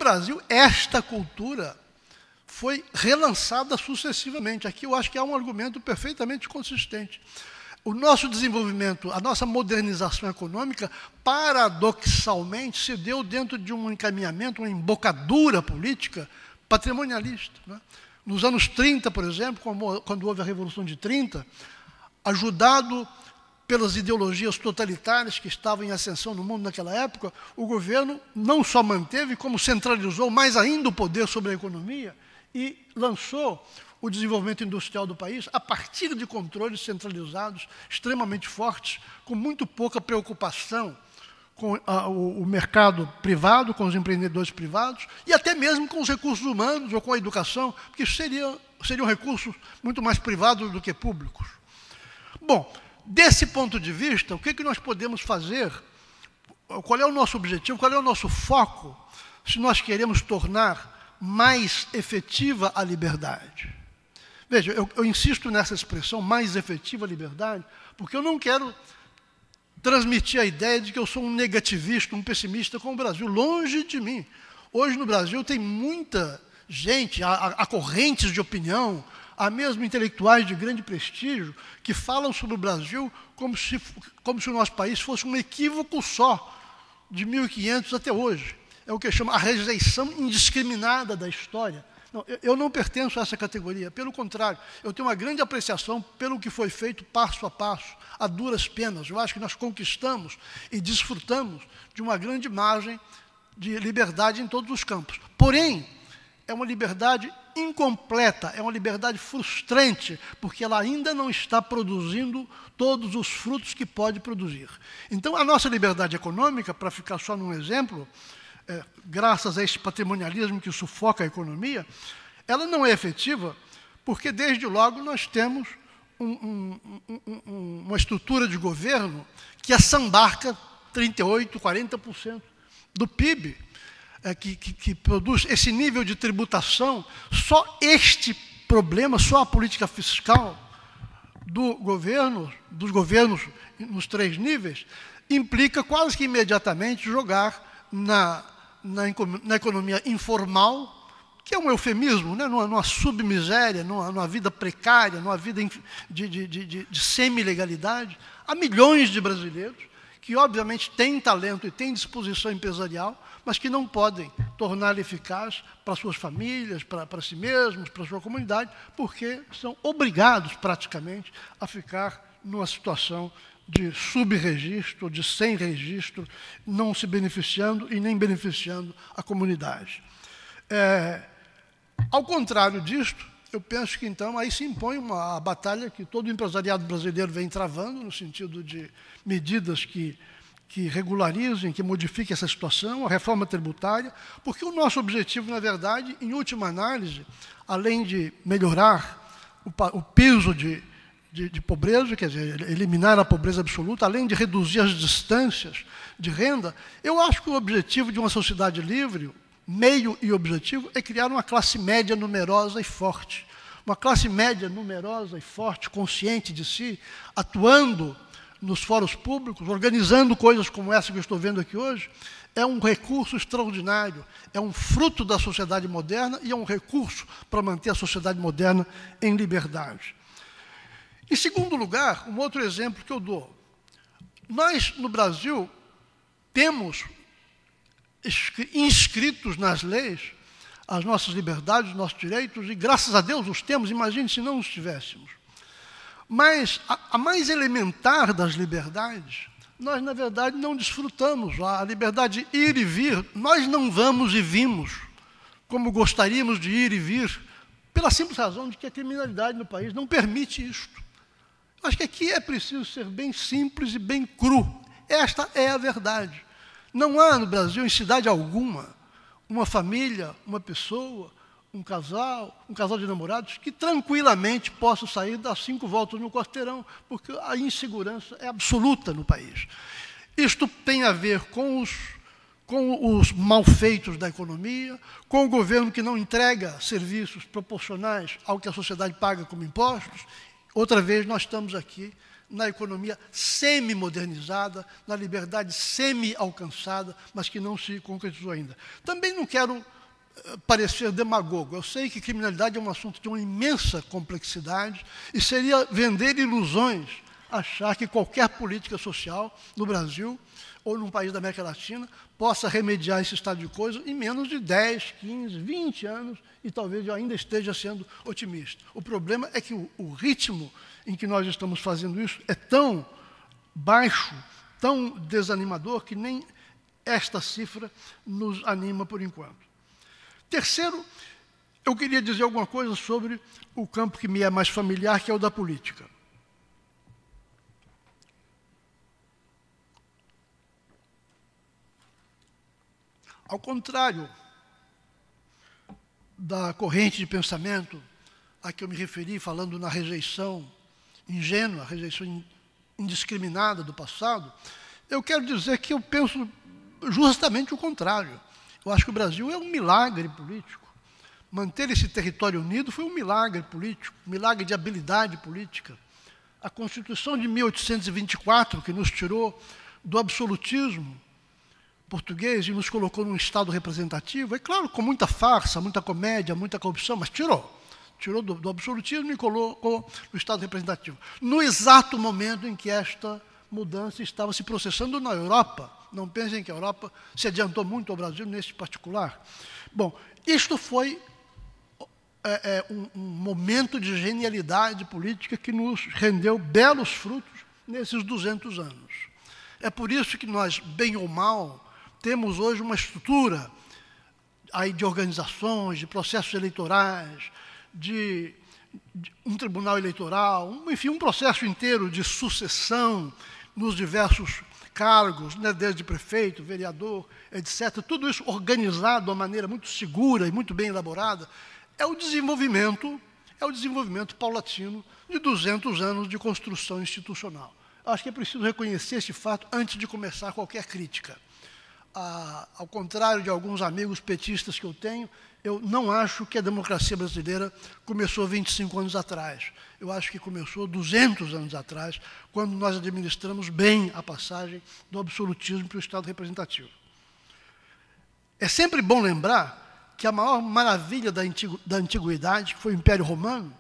Brasil, esta cultura foi relançada sucessivamente. Aqui eu acho que há um argumento perfeitamente consistente. O nosso desenvolvimento, a nossa modernização econômica, paradoxalmente, se deu dentro de um encaminhamento, uma embocadura política patrimonialista, né? Nos anos 30, por exemplo, quando houve a Revolução de 30, ajudado pelas ideologias totalitárias que estavam em ascensão no mundo naquela época, o governo não só manteve, como centralizou mais ainda o poder sobre a economia e lançou o desenvolvimento industrial do país a partir de controles centralizados extremamente fortes, com muito pouca preocupação com o mercado privado, com os empreendedores privados, e até mesmo com os recursos humanos ou com a educação, porque seriam recursos muito mais privados do que públicos. Bom, desse ponto de vista, o que nós podemos fazer? Qual é o nosso objetivo? Qual é o nosso foco, se nós queremos tornar mais efetiva a liberdade? Veja, eu insisto nessa expressão, mais efetiva a liberdade, porque eu não quero transmitir a ideia de que eu sou um negativista, um pessimista com o Brasil. Longe de mim. Hoje no Brasil tem muita gente, há correntes de opinião, há mesmo intelectuais de grande prestígio, que falam sobre o Brasil como se o nosso país fosse um equívoco só, de 1500 até hoje. É o que chama a rejeição indiscriminada da história. Não, eu não pertenço a essa categoria, pelo contrário, eu tenho uma grande apreciação pelo que foi feito passo a passo, a duras penas. Eu acho que nós conquistamos e desfrutamos de uma grande margem de liberdade em todos os campos. Porém, é uma liberdade incompleta, é uma liberdade frustrante, porque ela ainda não está produzindo todos os frutos que pode produzir. Então, a nossa liberdade econômica, para ficar só num exemplo, graças a esse patrimonialismo que sufoca a economia, ela não é efetiva, porque desde logo nós temos uma estrutura de governo que assambarca 38%, 40% do PIB, que produz esse nível de tributação. Só este problema, só a política fiscal dos governos nos 3 níveis, implica quase que imediatamente jogar na economia informal, que é um eufemismo, né? numa submiséria, numa vida precária, numa vida de semi-legalidade, há milhões de brasileiros que, obviamente, têm talento e têm disposição empresarial, mas que não podem torná-la eficaz para suas famílias, para si mesmos, para a sua comunidade, porque são obrigados, praticamente, a ficar numa situação de subregistro, de sem registro, não se beneficiando e nem beneficiando a comunidade. Ao contrário disto, eu penso que, então, aí se impõe a batalha que todo o empresariado brasileiro vem travando, no sentido de medidas que regularizem, que modifiquem essa situação, a reforma tributária, porque o nosso objetivo, na verdade, em última análise, além de melhorar o peso de pobreza, quer dizer, eliminar a pobreza absoluta, além de reduzir as distâncias de renda, eu acho que o objetivo de uma sociedade livre, meio e objetivo, é criar uma classe média numerosa e forte. Uma classe média numerosa e forte, consciente de si, atuando nos fóruns públicos, organizando coisas como essa que eu estou vendo aqui hoje, é um recurso extraordinário, é um fruto da sociedade moderna e é um recurso para manter a sociedade moderna em liberdade. Em segundo lugar, um outro exemplo que eu dou. Nós, no Brasil, temos inscritos nas leis as nossas liberdades, os nossos direitos, e graças a Deus os temos, imagine se não os tivéssemos. Mas a mais elementar das liberdades, nós, na verdade, não desfrutamos. A liberdade de ir e vir, nós não vamos e vimos como gostaríamos de ir e vir, pela simples razão de que a criminalidade no país não permite isto. Acho que aqui é preciso ser bem simples e bem cru. Esta é a verdade. Não há no Brasil, em cidade alguma, uma família, uma pessoa, um casal de namorados que tranquilamente possa sair das 5 voltas no quarteirão, porque a insegurança é absoluta no país. Isto tem a ver com os malfeitos da economia, com o governo que não entrega serviços proporcionais ao que a sociedade paga como impostos. Outra vez, nós estamos aqui na economia semi-modernizada, na liberdade semi-alcançada, mas que não se concretizou ainda. Também não quero parecer demagogo. Eu sei que criminalidade é um assunto de uma imensa complexidade e seria vender ilusões achar que qualquer política social no Brasil ou num país da América Latina possa remediar esse estado de coisas em menos de 10, 15, 20 anos e talvez eu ainda esteja sendo otimista. O problema é que o ritmo em que nós estamos fazendo isso é tão baixo, tão desanimador, que nem esta cifra nos anima por enquanto. Terceiro, eu queria dizer alguma coisa sobre o campo que me é mais familiar, que é o da política. Ao contrário da corrente de pensamento a que eu me referi, falando na rejeição ingênua, rejeição indiscriminada do passado, eu quero dizer que eu penso justamente o contrário. Eu acho que o Brasil é um milagre político. Manter esse território unido foi um milagre político, um milagre de habilidade política. A Constituição de 1824, que nos tirou do absolutismo português e nos colocou num Estado representativo, é claro, com muita farsa, muita comédia, muita corrupção, mas tirou do absolutismo e colocou no Estado representativo. No exato momento em que esta mudança estava se processando na Europa. Não pensem que a Europa se adiantou muito ao Brasil nesse particular. Bom, isto foi um momento de genialidade política que nos rendeu belos frutos nesses 200 anos. É por isso que nós, bem ou mal, temos hoje uma estrutura aí de organizações, de processos eleitorais, de um tribunal eleitoral, enfim, um processo inteiro de sucessão nos diversos cargos, né, desde prefeito, vereador, etc. Tudo isso organizado de uma maneira muito segura e muito bem elaborada, é o desenvolvimento paulatino de 200 anos de construção institucional. Acho que é preciso reconhecer esse fato antes de começar qualquer crítica. Ao contrário de alguns amigos petistas que eu tenho, eu não acho que a democracia brasileira começou 25 anos atrás. Eu acho que começou 200 anos atrás, quando nós administramos bem a passagem do absolutismo para o Estado representativo. É sempre bom lembrar que a maior maravilha da antiguidade, que foi o Império Romano,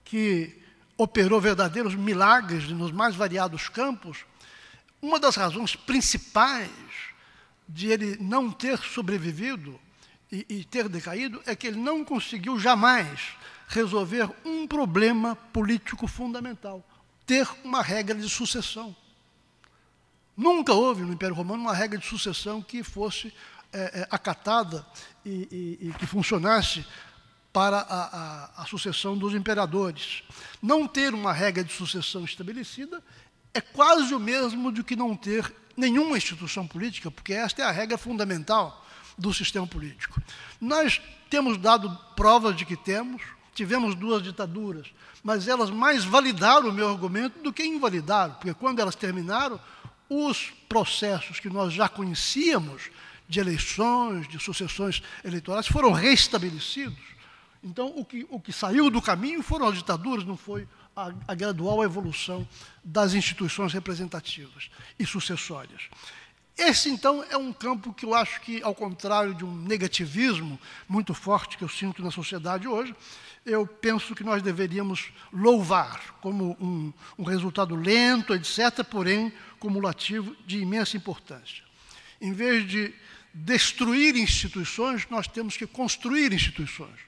que operou verdadeiros milagres nos mais variados campos, uma das razões principais de ele não ter sobrevivido e ter decaído é que ele não conseguiu jamais resolver um problema político fundamental, ter uma regra de sucessão. Nunca houve no Império Romano uma regra de sucessão que fosse acatada e que funcionasse para a sucessão dos imperadores. Não ter uma regra de sucessão estabelecida é quase o mesmo do que não ter nenhuma instituição política, porque esta é a regra fundamental do sistema político. Nós temos dado provas de que tivemos 2 ditaduras, mas elas mais validaram o meu argumento do que invalidaram, porque quando elas terminaram, os processos que nós já conhecíamos de eleições, de sucessões eleitorais, foram restabelecidos. Então, o que saiu do caminho foram as ditaduras, não foi a gradual evolução das instituições representativas e sucessórias. Esse, então, é um campo que eu acho que, ao contrário de um negativismo muito forte que eu sinto na sociedade hoje, eu penso que nós deveríamos louvar como um resultado lento, etc., porém cumulativo de imensa importância. Em vez de destruir instituições, nós temos que construir instituições.